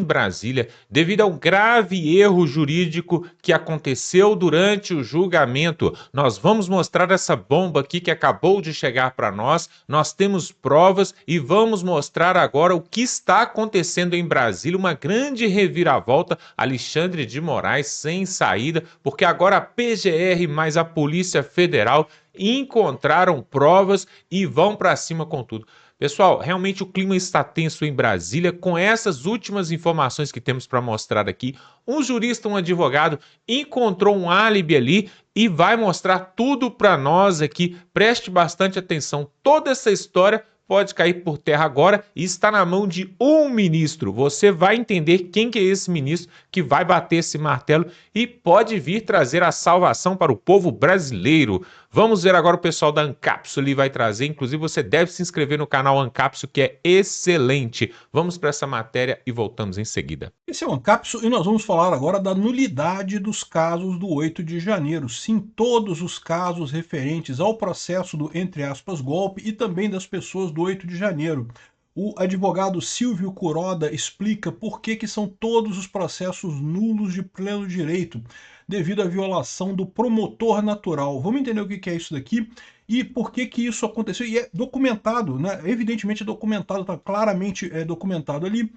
em Brasília devido ao grave erro jurídico que aconteceu durante o julgamento. Nós vamos mostrar essa bomba aqui que acabou de chegar para nós. Nós temos provas e vamos mostrar agora o que está acontecendo em Brasília, uma grande reviravolta. Alexandre de Moraes sem saída, porque agora a PGR mais a Polícia Federal encontraram provas e vão para cima com tudo. Pessoal, realmente o clima está tenso em Brasília. Com essas últimas informações que temos para mostrar aqui, um jurista, um advogado, encontrou um álibi ali e vai mostrar tudo para nós aqui. Preste bastante atenção. Toda essa história pode cair por terra agora e está na mão de um ministro. Você vai entender quem que é esse ministro que vai bater esse martelo e pode vir trazer a salvação para o povo brasileiro. Vamos ver agora o pessoal da Ancapsu ali vai trazer. Inclusive, você deve se inscrever no canal Ancapsu, que é excelente. Vamos para essa matéria e voltamos em seguida. Esse é o Ancapsu e nós vamos falar agora da nulidade dos casos do 8 de janeiro. Sim, todos os casos referentes ao processo do, entre aspas, golpe e também das pessoas do 8 de janeiro. O advogado Silvio Kuroda explica por que são todos os processos nulos de pleno direito, devido à violação do promotor natural. Vamos entender o que é isso daqui e por que isso aconteceu. E é documentado, né? Evidentemente é documentado, está claramente documentado ali.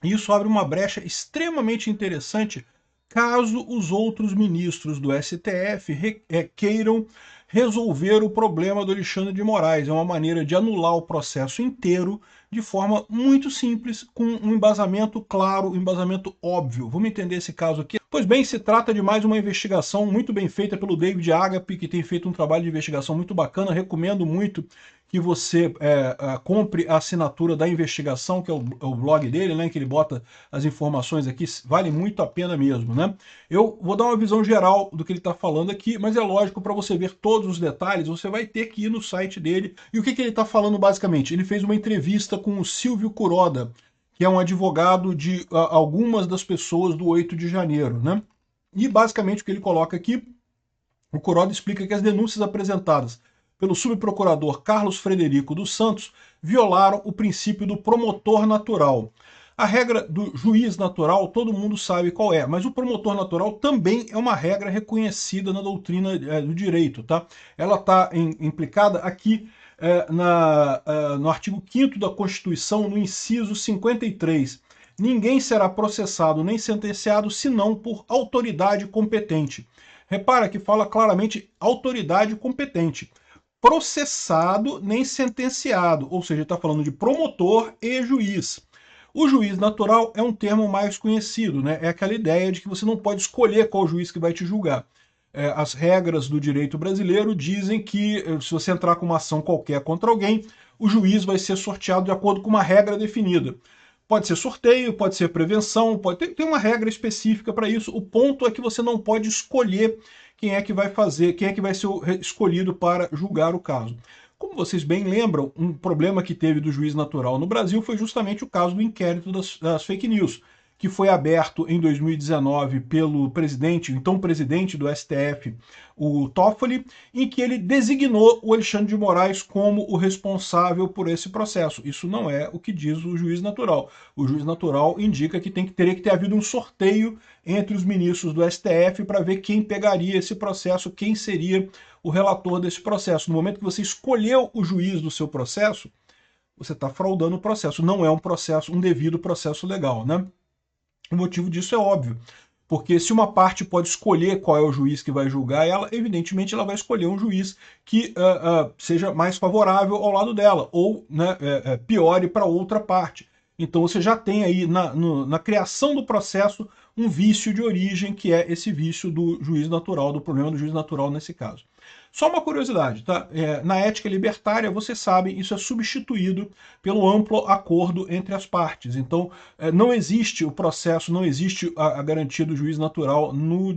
Isso abre uma brecha extremamente interessante caso os outros ministros do STF queiram resolver o problema do Alexandre de Moraes. É uma maneira de anular o processo inteiro de forma muito simples, com um embasamento claro, um embasamento óbvio. Vamos entender esse caso aqui? Pois bem, se trata de mais uma investigação muito bem feita pelo David Agape, que tem feito um trabalho de investigação muito bacana. Recomendo muito que você compre a assinatura da investigação, que é o blog dele, né, que ele bota as informações aqui, vale muito a pena mesmo, né? Eu vou dar uma visão geral do que ele está falando aqui, mas é lógico, para você ver todos os detalhes, você vai ter que ir no site dele. E o que ele está falando basicamente? Ele fez uma entrevista com o Silvio Kuroda, que é um advogado de algumas das pessoas do 8 de janeiro, né? E basicamente o que ele coloca aqui, o Kuroda explica que as denúncias apresentadas pelo subprocurador Carlos Frederico dos Santos violaram o princípio do promotor natural. A regra do juiz natural todo mundo sabe qual é, mas o promotor natural também é uma regra reconhecida na doutrina do direito, tá? Ela está implicada aqui no artigo 5º da Constituição, no inciso 53. Ninguém será processado nem sentenciado senão por autoridade competente. Repara que fala claramente autoridade competente. Processado nem sentenciado, ou seja, está falando de promotor e juiz. O juiz natural é um termo mais conhecido, né? É aquela ideia de que você não pode escolher qual juiz que vai te julgar. As regras do direito brasileiro dizem que se você entrar com uma ação qualquer contra alguém, o juiz vai ser sorteado de acordo com uma regra definida. Pode ser sorteio, pode ser prevenção, tem uma regra específica para isso. O ponto é que você não pode escolher quem é que vai fazer, quem é que vai ser escolhido para julgar o caso. Como vocês bem lembram, um problema que teve do juiz natural no Brasil foi justamente o caso do inquérito das fake news, que foi aberto em 2019 pelo presidente, então presidente do STF, o Toffoli, em que ele designou o Alexandre de Moraes como o responsável por esse processo. Isso não é o que diz o juiz natural. O juiz natural indica que teria que ter havido um sorteio entre os ministros do STF para ver quem pegaria esse processo, quem seria o relator desse processo. No momento que você escolheu o juiz do seu processo, você está fraudando o processo. Não é um processo, um devido processo legal, né? O motivo disso é óbvio, porque se uma parte pode escolher qual é o juiz que vai julgar ela, evidentemente ela vai escolher um juiz que seja mais favorável ao lado dela, ou né, piore para outra parte. Então você já tem aí na criação do processo um vício de origem, que é esse vício do juiz natural, do problema do juiz natural nesse caso. Só uma curiosidade, tá? Na ética libertária, vocês sabem, isso é substituído pelo amplo acordo entre as partes. Então, não existe o processo, não existe a garantia do juiz natural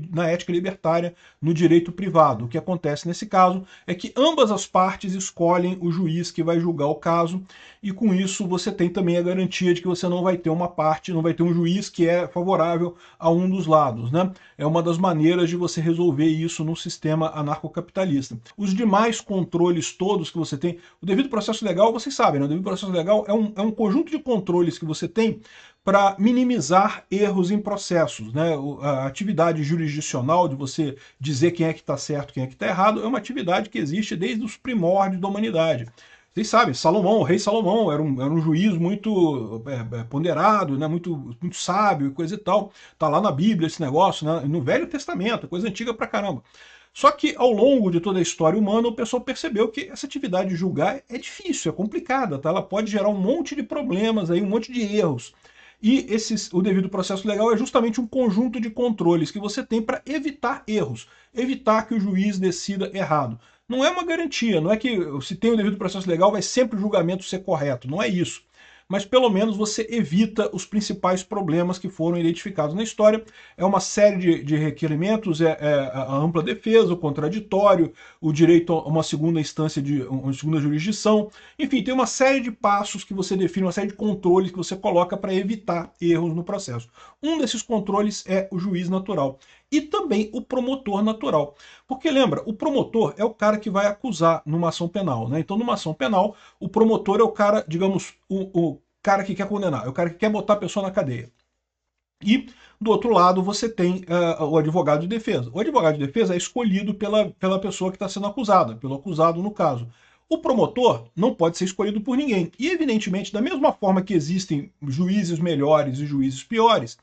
na ética libertária, no direito privado. O que acontece nesse caso é que ambas as partes escolhem o juiz que vai julgar o caso, e com isso você tem também a garantia de que você não vai ter uma parte, não vai ter um juiz que é favorável a um dos lados, né? É uma das maneiras de você resolver isso num sistema anarcocapitalista. trabalhista. Os demais controles todos que você tem, o devido processo legal, vocês sabem, né? O devido processo legal é um conjunto de controles que você tem para minimizar erros em processos, né? A atividade jurisdicional de você dizer quem é que está certo, quem é que está errado, é uma atividade que existe desde os primórdios da humanidade. Vocês sabem, Salomão, o rei Salomão, era um juiz muito ponderado, né, muito sábio e coisa e tal. Tá lá na Bíblia esse negócio, né, no Velho Testamento, coisa antiga pra caramba. Só que ao longo de toda a história humana, o pessoal percebeu que essa atividade de julgar é difícil, é complicada, tá? Ela pode gerar um monte de problemas, aí, um monte de erros. E o devido processo legal é justamente um conjunto de controles que você tem para evitar erros, evitar que o juiz decida errado. Não é uma garantia, não é que se tem o devido processo legal vai sempre o julgamento ser correto, não é isso. Mas pelo menos você evita os principais problemas que foram identificados na história. É uma série de requerimentos, a ampla defesa, o contraditório, o direito a uma segunda instância, uma segunda jurisdição. Enfim, tem uma série de passos que você define, uma série de controles que você coloca para evitar erros no processo. Um desses controles é o juiz natural. E também o promotor natural. Porque lembra, o promotor é o cara que vai acusar numa ação penal, né? Então, numa ação penal, o promotor é o cara, digamos, o cara que quer condenar, é o cara que quer botar a pessoa na cadeia. E, do outro lado, você tem o advogado de defesa. O advogado de defesa é escolhido pela pessoa que está sendo acusada, pelo acusado no caso. O promotor não pode ser escolhido por ninguém. E, evidentemente, da mesma forma que existem juízes melhores e juízes piores,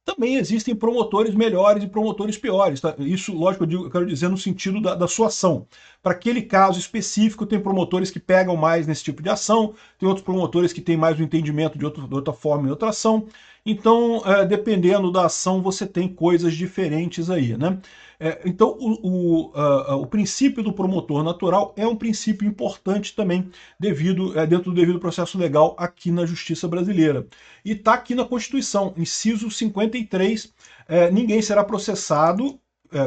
também existem promotores melhores e promotores piores. Tá? Isso, lógico, eu quero dizer no sentido da sua ação. Para aquele caso específico, tem promotores que pegam mais nesse tipo de ação, tem outros promotores que têm mais o entendimento de outra forma em outra ação. Então, dependendo da ação, você tem coisas diferentes aí, né? Então, o princípio do promotor natural é um princípio importante também dentro do devido processo legal aqui na justiça brasileira. E está aqui na Constituição, inciso 53, ninguém será processado,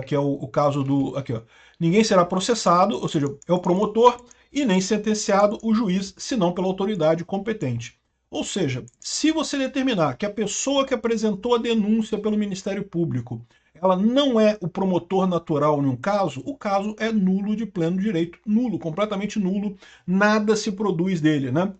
que é o caso do... Aqui, ó, ninguém será processado, ou seja, é o promotor, e nem sentenciado o juiz, senão pela autoridade competente. Ou seja, se você determinar que a pessoa que apresentou a denúncia pelo Ministério Público ela não é o promotor natural num caso, o caso é nulo de pleno direito. Nulo, completamente nulo, nada se produz dele, né?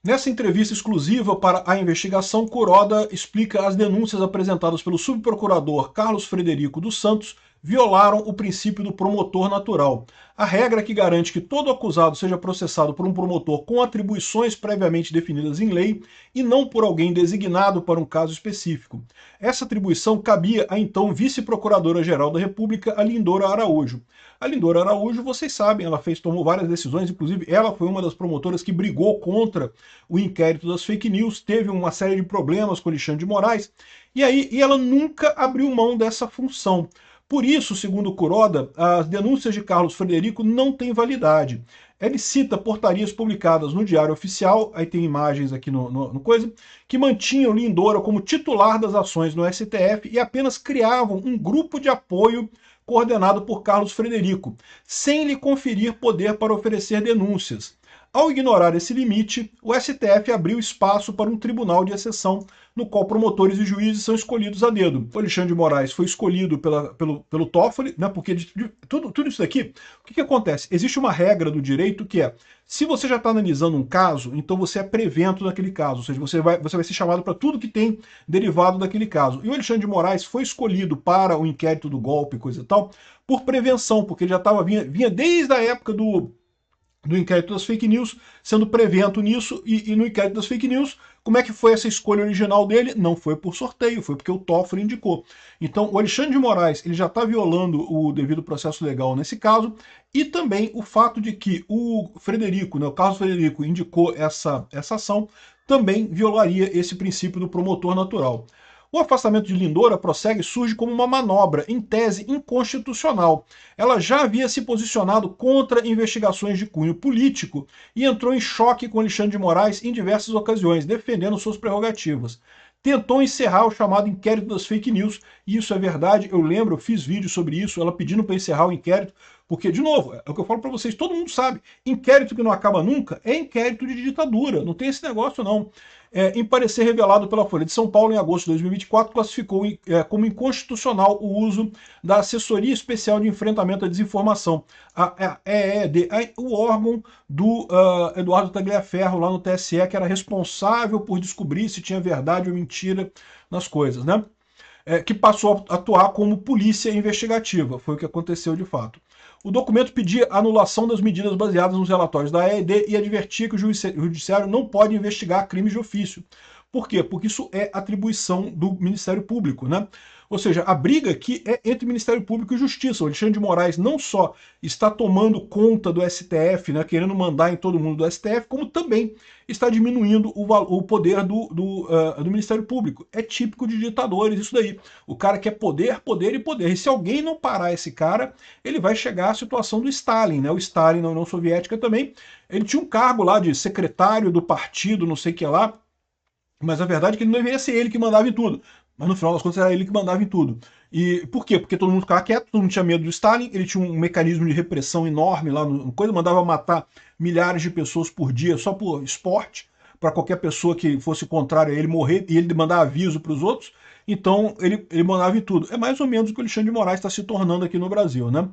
Nessa entrevista exclusiva para a investigação, Kuroda explica as denúncias apresentadas pelo subprocurador Carlos Frederico dos Santos violaram o princípio do promotor natural. A regra que garante que todo acusado seja processado por um promotor com atribuições previamente definidas em lei e não por alguém designado para um caso específico. Essa atribuição cabia à então vice-procuradora-geral da República, a Lindora Araújo. A Lindora Araújo, vocês sabem, ela tomou várias decisões, inclusive ela foi uma das promotoras que brigou contra o inquérito das fake news, teve uma série de problemas com Alexandre de Moraes, e ela nunca abriu mão dessa função. Por isso, segundo Kuroda, as denúncias de Carlos Frederico não têm validade. Ele cita portarias publicadas no Diário Oficial, aí tem imagens aqui no coisa, que mantinham Lindora como titular das ações no STF e apenas criavam um grupo de apoio coordenado por Carlos Frederico, sem lhe conferir poder para oferecer denúncias. Ao ignorar esse limite, o STF abriu espaço para um tribunal de exceção, no qual promotores e juízes são escolhidos a dedo. O Alexandre de Moraes foi escolhido pelo Toffoli, né, porque tudo isso daqui, o que acontece? Existe uma regra do direito que é, se você já está analisando um caso, então você é prevento daquele caso, ou seja, você vai ser chamado para tudo que tem derivado daquele caso. E o Alexandre de Moraes foi escolhido para o inquérito do golpe, coisa e tal, por prevenção, porque ele já vinha desde a época do inquérito das fake news, sendo prevento nisso, e no inquérito das fake news, como é que foi essa escolha original dele? Não foi por sorteio, foi porque o Toffoli indicou. Então, o Alexandre de Moraes, ele já está violando o devido processo legal nesse caso, e também o fato de que o Frederico, né, o Carlos Frederico, indicou essa ação, também violaria esse princípio do promotor natural. O afastamento de Lindora prossegue surge como uma manobra, em tese inconstitucional. Ela já havia se posicionado contra investigações de cunho político e entrou em choque com Alexandre de Moraes em diversas ocasiões, defendendo suas prerrogativas. Tentou encerrar o chamado inquérito das fake news, e isso é verdade, eu lembro, eu fiz vídeo sobre isso, ela pedindo para encerrar o inquérito, Porque, de novo, é o que eu falo para vocês, todo mundo sabe, inquérito que não acaba nunca é inquérito de ditadura, não tem esse negócio não. Em parecer revelado pela Folha de São Paulo em agosto de 2024, classificou como inconstitucional o uso da Assessoria Especial de Enfrentamento à Desinformação, a EED, o órgão do Eduardo Tagliaferro lá no TSE, que era responsável por descobrir se tinha verdade ou mentira nas coisas, né? Que passou a atuar como polícia investigativa, foi o que aconteceu de fato. O documento pedia anulação das medidas baseadas nos relatórios da EED e advertia que o Judiciário não pode investigar crimes de ofício. Por quê? Porque isso é atribuição do Ministério Público, né? Ou seja, a briga aqui é entre Ministério Público e Justiça. O Alexandre de Moraes não só está tomando conta do STF, né, querendo mandar em todo mundo do STF, como também está diminuindo o poder do Ministério Público. É típico de ditadores isso daí. O cara quer poder, poder e poder. E se alguém não parar esse cara, ele vai chegar à situação do Stalin, né? O Stalin na União Soviética também, ele tinha um cargo lá de secretário do partido, não sei o que lá, mas a verdade é que ele não deveria ser ele que mandava em tudo. Mas no final das contas era ele que mandava em tudo. E por quê? Porque todo mundo ficava quieto, todo mundo tinha medo do Stalin, ele tinha um mecanismo de repressão enorme lá no coisa, mandava matar milhares de pessoas por dia só por esporte, para qualquer pessoa que fosse contrária a ele morrer, e ele mandava aviso para os outros, então ele mandava em tudo. É mais ou menos o que o Alexandre de Moraes está se tornando aqui no Brasil, né?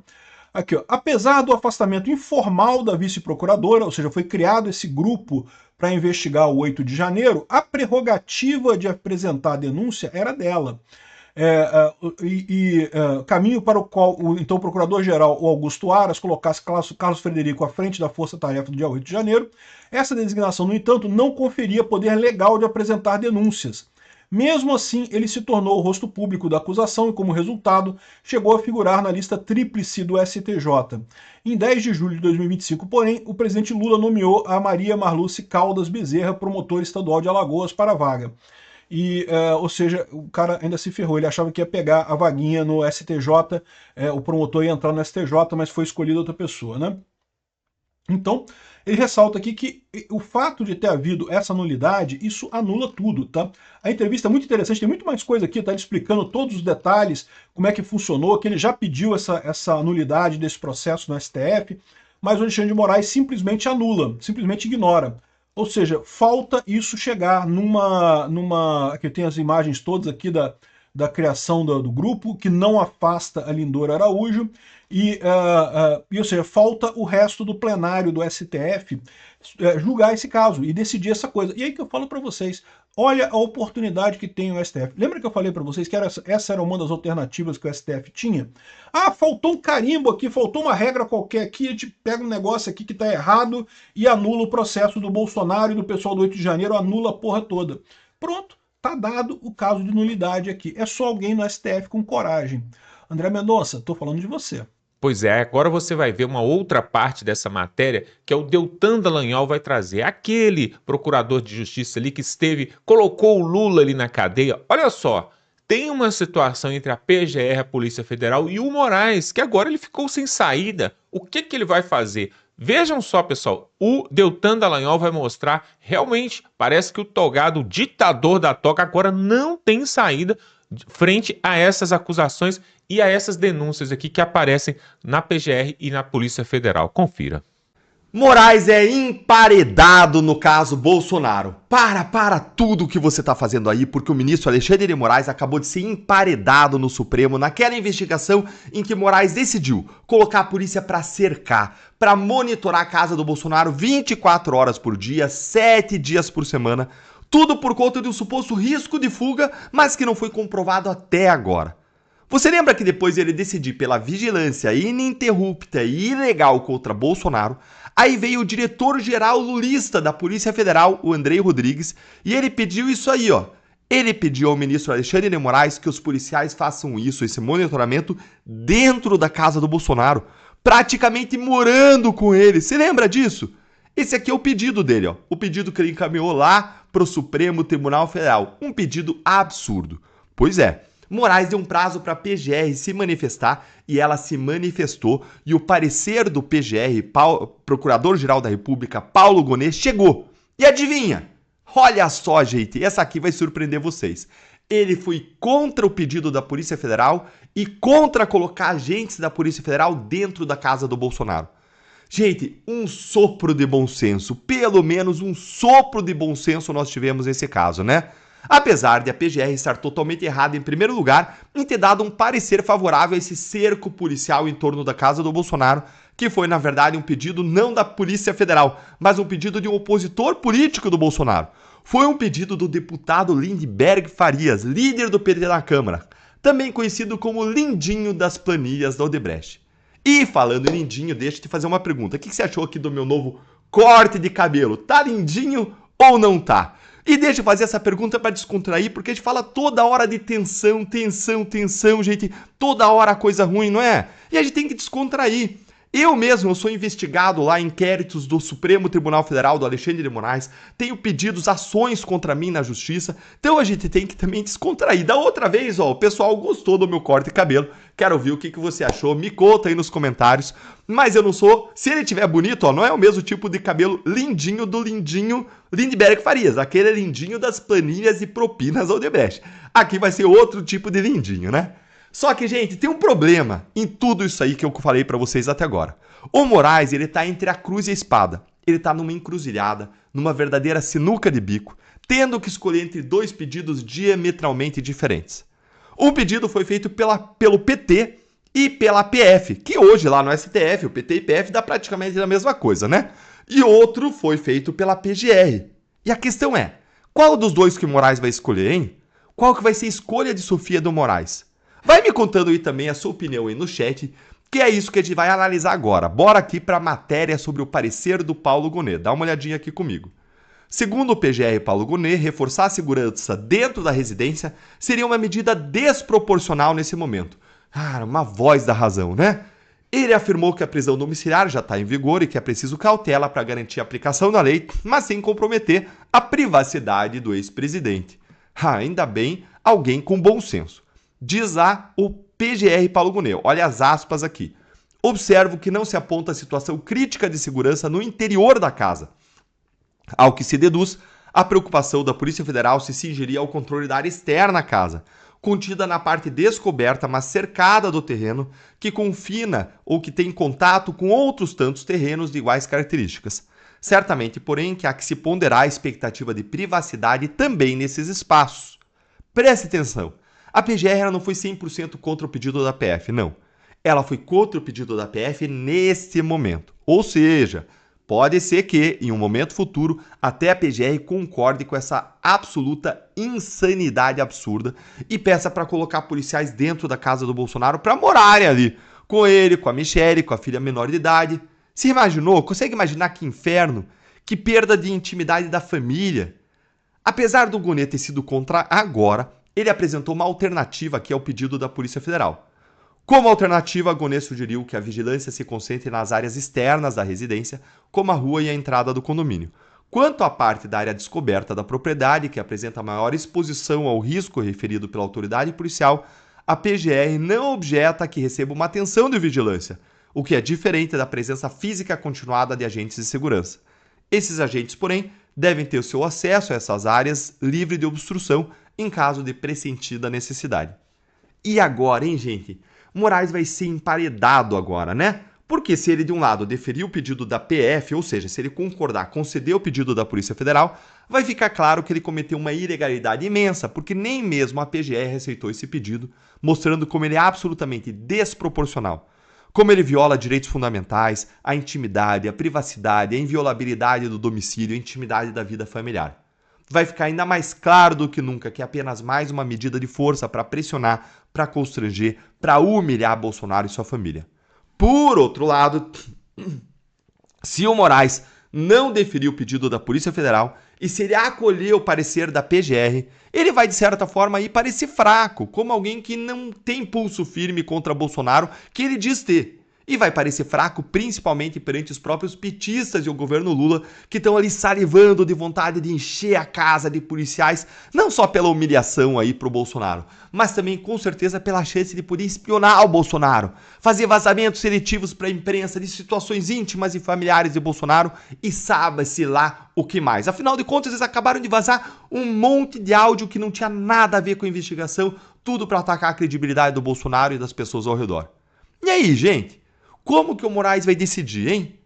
Aqui, ó. Apesar do afastamento informal da vice-procuradora, ou seja, foi criado esse grupo para investigar o 8 de janeiro, a prerrogativa de apresentar a denúncia era dela. Caminho para o qual o então procurador-geral, o Augusto Aras, colocasse Carlos Frederico à frente da força-tarefa do dia 8 de janeiro, essa designação, no entanto, não conferia poder legal de apresentar denúncias. Mesmo assim, ele se tornou o rosto público da acusação e, como resultado, chegou a figurar na lista tríplice do STJ. Em 10 de julho de 2025, porém, o presidente Lula nomeou a Maria Marluce Caldas Bezerra, promotora estadual de Alagoas, para a vaga. Ou seja, o cara ainda se ferrou, ele achava que ia pegar a vaguinha no STJ, o promotor ia entrar no STJ, mas foi escolhida outra pessoa, né? Então, ele ressalta aqui que o fato de ter havido essa nulidade, isso anula tudo, tá? A entrevista é muito interessante, tem muito mais coisa aqui, tá? Ele explicando todos os detalhes, como é que funcionou, que ele já pediu essa nulidade desse processo no STF, mas o Alexandre de Moraes simplesmente anula, simplesmente ignora. Ou seja, falta isso chegar numa... Aqui tem as imagens todas aqui da criação do grupo, que não afasta a Lindora Araújo, ou seja, falta o resto do plenário do STF julgar esse caso e decidir essa coisa. E aí que eu falo para vocês, olha a oportunidade que tem o STF. Lembra que eu falei para vocês que essa era uma das alternativas que o STF tinha? Ah, faltou um carimbo aqui, faltou uma regra qualquer aqui, a gente pega um negócio aqui que está errado e anula o processo do Bolsonaro e do pessoal do 8 de janeiro, anula a porra toda. Pronto, tá dado o caso de nulidade aqui. É só alguém no STF com coragem. André Mendonça, tô falando de você. Pois é, agora você vai ver uma outra parte dessa matéria que é o Deltan Dallagnol vai trazer. Aquele procurador de justiça ali que colocou o Lula ali na cadeia. Olha só, tem uma situação entre a PGR, a Polícia Federal, e o Moraes, que agora ele ficou sem saída. O que ele vai fazer? Vejam só, pessoal, o Deltan Dallagnol vai mostrar, realmente, parece que o togado, o ditador da toca, agora não tem saída frente a essas acusações e a essas denúncias aqui que aparecem na PGR e na Polícia Federal. Confira. Moraes é emparedado no caso Bolsonaro. Para tudo o que você está fazendo aí, porque o ministro Alexandre de Moraes acabou de ser emparedado no Supremo naquela investigação em que Moraes decidiu colocar a polícia para cercar, para monitorar a casa do Bolsonaro 24 horas por dia, 7 dias por semana, tudo por conta de um suposto risco de fuga, mas que não foi comprovado até agora. Você lembra que depois de ele decidir pela vigilância ininterrupta e ilegal contra Bolsonaro, aí veio o diretor-geral lulista da Polícia Federal, o Andrei Rodrigues, e ele pediu isso aí, ó. Ele pediu ao ministro Alexandre de Moraes que os policiais façam isso, esse monitoramento, dentro da casa do Bolsonaro, praticamente morando com ele. Você lembra disso? Esse aqui é o pedido dele, ó. O pedido que ele encaminhou lá pro Supremo Tribunal Federal. Um pedido absurdo. Pois é. Moraes deu um prazo para a PGR se manifestar e ela se manifestou e o parecer do PGR, Procurador-Geral da República, Paulo Gonet, chegou. E adivinha? Olha só, gente, essa aqui vai surpreender vocês. Ele foi contra o pedido da Polícia Federal e contra colocar agentes da Polícia Federal dentro da casa do Bolsonaro. Gente, um sopro de bom senso, pelo menos um sopro de bom senso nós tivemos nesse caso, né? Apesar de a PGR estar totalmente errada em primeiro lugar em ter dado um parecer favorável a esse cerco policial em torno da casa do Bolsonaro, que foi na verdade um pedido não da Polícia Federal, mas um pedido de um opositor político do Bolsonaro. Foi um pedido do deputado Lindbergh Farias, líder do PT na Câmara, também conhecido como Lindinho das planilhas da Odebrecht. E falando em lindinho, deixa eu te fazer uma pergunta. O que você achou aqui do meu novo corte de cabelo? Tá lindinho ou não tá? E deixa eu fazer essa pergunta para descontrair, porque a gente fala toda hora de tensão, gente. Toda hora coisa ruim, não é? E a gente tem que descontrair. Eu sou investigado lá em inquéritos do Supremo Tribunal Federal, do Alexandre de Moraes, tenho pedidos, ações contra mim na justiça, então a gente tem que também descontrair. Da outra vez, ó, o pessoal gostou do meu corte de cabelo, quero ouvir o que você achou, me conta aí nos comentários, mas eu não sou, se ele tiver bonito, ó, não é o mesmo tipo de cabelo lindinho do Lindinho Lindbergh Farias, aquele lindinho das planilhas e propinas Odebrecht. Aqui vai ser outro tipo de lindinho, né? Só que, gente, tem um problema em tudo isso aí que eu falei pra vocês até agora. O Moraes, ele tá entre a cruz e a espada. Ele tá numa encruzilhada, numa verdadeira sinuca de bico, tendo que escolher entre dois pedidos diametralmente diferentes. Um pedido foi feito pelo PT e pela PF, que hoje lá no STF, o PT e PF dá praticamente a mesma coisa, né? E outro foi feito pela PGR. E a questão é, qual dos dois que o Moraes vai escolher, hein? Qual que vai ser a escolha de Sofia do Moraes? Vai me contando aí também a sua opinião aí no chat, que é isso que a gente vai analisar agora. Bora aqui para a matéria sobre o parecer do Paulo Gonet. Dá uma olhadinha aqui comigo. Segundo o PGR Paulo Gonet, reforçar a segurança dentro da residência seria uma medida desproporcional nesse momento. Uma voz da razão, né? Ele afirmou que a prisão domiciliar já está em vigor e que é preciso cautela para garantir a aplicação da lei, mas sem comprometer a privacidade do ex-presidente. Ainda bem, alguém com bom senso. Diz lá o PGR Paulo Gonet, olha as aspas aqui. Observo que não se aponta a situação crítica de segurança no interior da casa. Ao que se deduz, a preocupação da Polícia Federal se cingiria ao controle da área externa à casa, contida na parte descoberta, mas cercada do terreno, que confina ou que tem contato com outros tantos terrenos de iguais características. Certamente, porém, que há que se ponderar a expectativa de privacidade também nesses espaços. Preste atenção. A PGR não foi 100% contra o pedido da PF, não. Ela foi contra o pedido da PF nesse momento. Ou seja, pode ser que, em um momento futuro, até a PGR concorde com essa absoluta insanidade absurda e peça para colocar policiais dentro da casa do Bolsonaro para morarem ali, com ele, com a Michelle, com a filha menor de idade. Se imaginou? Consegue imaginar que inferno? Que perda de intimidade da família? Apesar do Gonet ter sido contra agora, ele apresentou uma alternativa aqui ao pedido da Polícia Federal. Como alternativa, Gonet sugeriu que a vigilância se concentre nas áreas externas da residência, como a rua e a entrada do condomínio. Quanto à parte da área descoberta da propriedade, que apresenta maior exposição ao risco referido pela autoridade policial, a PGR não objeta que receba uma atenção de vigilância, o que é diferente da presença física continuada de agentes de segurança. Esses agentes, porém, devem ter o seu acesso a essas áreas livre de obstrução em caso de pressentida necessidade. E agora, hein, gente? Moraes vai ser emparedado agora, né? Porque se ele, de um lado, deferir o pedido da PF, ou seja, se ele concordar, conceder o pedido da Polícia Federal, vai ficar claro que ele cometeu uma ilegalidade imensa, porque nem mesmo a PGR aceitou esse pedido, mostrando como ele é absolutamente desproporcional. Como ele viola direitos fundamentais, a intimidade, a privacidade, a inviolabilidade do domicílio, a intimidade da vida familiar. Vai ficar ainda mais claro do que nunca que é apenas mais uma medida de força para pressionar, para constranger, para humilhar Bolsonaro e sua família. Por outro lado, se o Moraes não deferir o pedido da Polícia Federal e se ele acolher o parecer da PGR, ele vai, de certa forma, aí parecer fraco, como alguém que não tem pulso firme contra Bolsonaro, que ele diz ter. E vai parecer fraco principalmente perante os próprios petistas e o governo Lula, que estão ali salivando de vontade de encher a casa de policiais, não só pela humilhação aí pro Bolsonaro, mas também com certeza pela chance de poder espionar o Bolsonaro, fazer vazamentos seletivos para a imprensa de situações íntimas e familiares de Bolsonaro e sabe-se lá o que mais. Afinal de contas, eles acabaram de vazar um monte de áudio que não tinha nada a ver com a investigação, tudo para atacar a credibilidade do Bolsonaro e das pessoas ao redor. E aí, gente? Como que o Moraes vai decidir, hein?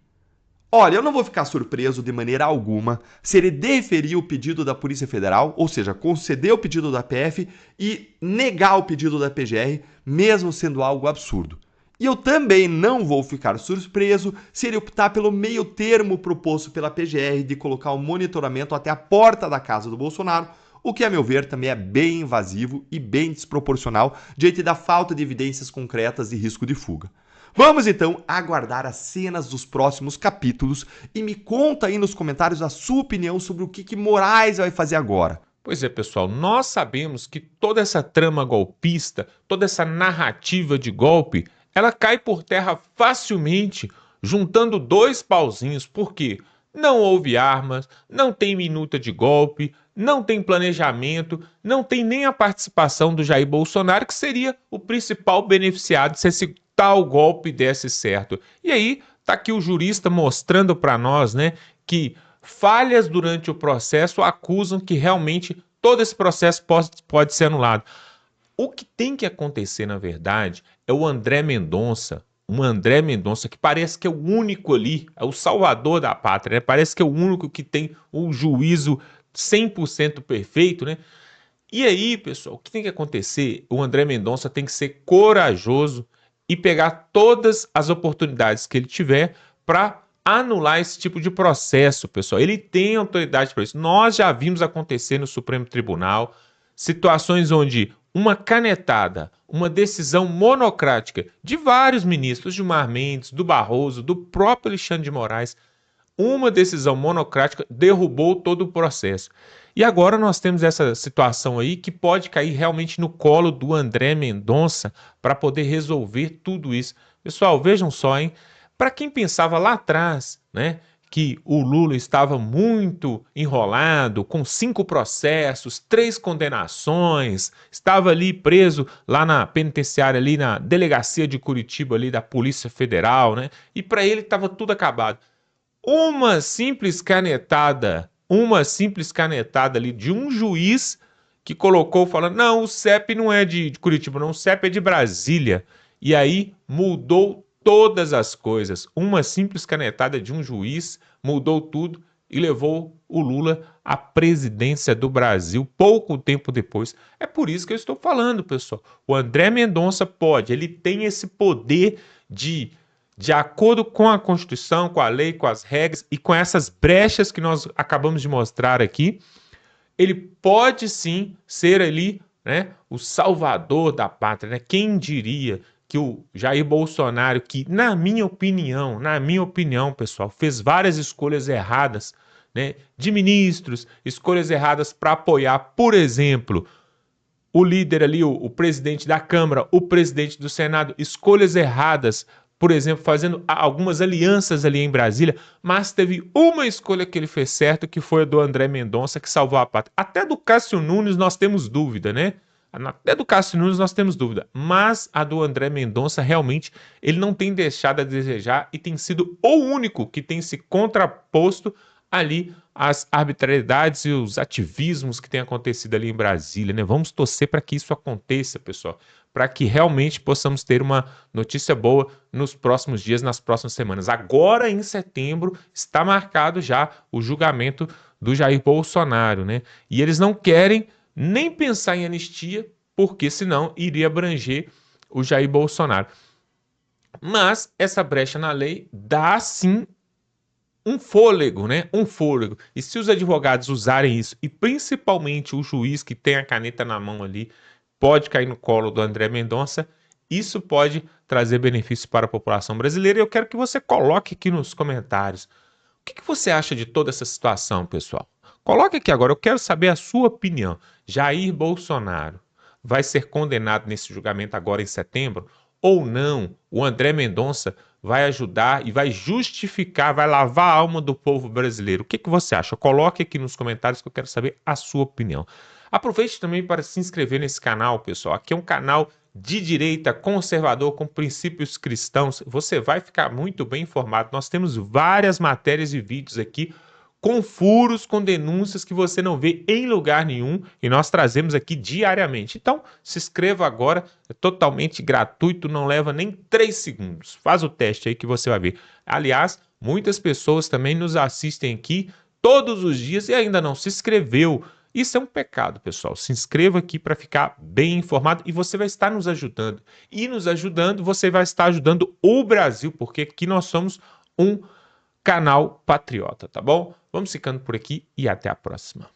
Olha, eu não vou ficar surpreso de maneira alguma se ele deferir o pedido da Polícia Federal, ou seja, conceder o pedido da PF e negar o pedido da PGR, mesmo sendo algo absurdo. E eu também não vou ficar surpreso se ele optar pelo meio termo proposto pela PGR de colocar o monitoramento até a porta da casa do Bolsonaro, o que, a meu ver, também é bem invasivo e bem desproporcional diante da falta de evidências concretas de risco de fuga. Vamos então aguardar as cenas dos próximos capítulos e me conta aí nos comentários a sua opinião sobre o que Moraes vai fazer agora. Pois é, pessoal, nós sabemos que toda essa trama golpista, toda essa narrativa de golpe, ela cai por terra facilmente, juntando dois pauzinhos, porque não houve armas, não tem minuta de golpe, não tem planejamento, não tem nem a participação do Jair Bolsonaro, que seria o principal beneficiado se esse tal golpe desse certo. E aí, tá aqui o jurista mostrando para nós, né, que falhas durante o processo acusam que realmente todo esse processo pode ser anulado. O que tem que acontecer, na verdade, é o André Mendonça, um André Mendonça que parece que é o único ali, é o salvador da pátria, né? Parece que é o único que tem um juízo 100% perfeito, né? E aí, pessoal, o que tem que acontecer? O André Mendonça tem que ser corajoso e pegar todas as oportunidades que ele tiver para anular esse tipo de processo, pessoal. Ele tem autoridade para isso. Nós já vimos acontecer no Supremo Tribunal situações onde uma canetada, uma decisão monocrática de vários ministros, Gilmar Mendes, do Barroso, do próprio Alexandre de Moraes, uma decisão monocrática derrubou todo o processo. E agora nós temos essa situação aí que pode cair realmente no colo do André Mendonça para poder resolver tudo isso. Pessoal, vejam só, hein? Para quem pensava lá atrás, né, que o Lula estava muito enrolado, com 5 processos, 3 condenações, estava ali preso lá na penitenciária, ali na delegacia de Curitiba, ali da Polícia Federal, né? E para ele estava tudo acabado. Uma simples canetada ali de um juiz que colocou falando, não, o CEP não é de Curitiba, não, o CEP é de Brasília. E aí mudou todas as coisas. Uma simples canetada de um juiz mudou tudo e levou o Lula à presidência do Brasil pouco tempo depois. É por isso que eu estou falando, pessoal. O André Mendonça pode, ele tem esse poder de acordo com a Constituição, com a lei, com as regras e com essas brechas que nós acabamos de mostrar aqui, ele pode sim ser ali, né, o salvador da pátria, né? Quem diria que o Jair Bolsonaro, que na minha opinião, pessoal, fez várias escolhas erradas, né, de ministros, escolhas erradas para apoiar, por exemplo, o líder ali, o presidente da Câmara, o presidente do Senado, escolhas erradas, por exemplo, fazendo algumas alianças ali em Brasília, mas teve uma escolha que ele fez certo, que foi a do André Mendonça, que salvou a pátria. Até do Cássio Nunes nós temos dúvida, né? Até do Cássio Nunes nós temos dúvida, mas a do André Mendonça realmente ele não tem deixado a desejar e tem sido o único que tem se contraposto ali às arbitrariedades e os ativismos que têm acontecido ali em Brasília, né? Vamos torcer para que isso aconteça, pessoal, para que realmente possamos ter uma notícia boa nos próximos dias, nas próximas semanas. Agora, em setembro, está marcado já o julgamento do Jair Bolsonaro, né? E eles não querem nem pensar em anistia, porque senão iria abranger o Jair Bolsonaro. Mas essa brecha na lei dá sim um fôlego, né? Um fôlego. E se os advogados usarem isso, e principalmente o juiz que tem a caneta na mão ali, pode cair no colo do André Mendonça, isso pode trazer benefício para a população brasileira. E eu quero que você coloque aqui nos comentários. O que você acha de toda essa situação, pessoal? Coloque aqui agora, eu quero saber a sua opinião. Jair Bolsonaro vai ser condenado nesse julgamento agora em setembro? Ou não? O André Mendonça vai ajudar e vai justificar, vai lavar a alma do povo brasileiro. O que você acha? Coloque aqui nos comentários que eu quero saber a sua opinião. Aproveite também para se inscrever nesse canal, pessoal. Aqui é um canal de direita, conservador, com princípios cristãos. Você vai ficar muito bem informado. Nós temos várias matérias e vídeos aqui com furos, com denúncias que você não vê em lugar nenhum e nós trazemos aqui diariamente. Então, se inscreva agora, é totalmente gratuito, não leva nem 3 segundos. Faz o teste aí que você vai ver. Aliás, muitas pessoas também nos assistem aqui todos os dias e ainda não se inscreveu. Isso é um pecado, pessoal. Se inscreva aqui para ficar bem informado e você vai estar nos ajudando. E nos ajudando, você vai estar ajudando o Brasil, porque aqui nós somos um canal patriota, tá bom? Vamos ficando por aqui e até a próxima.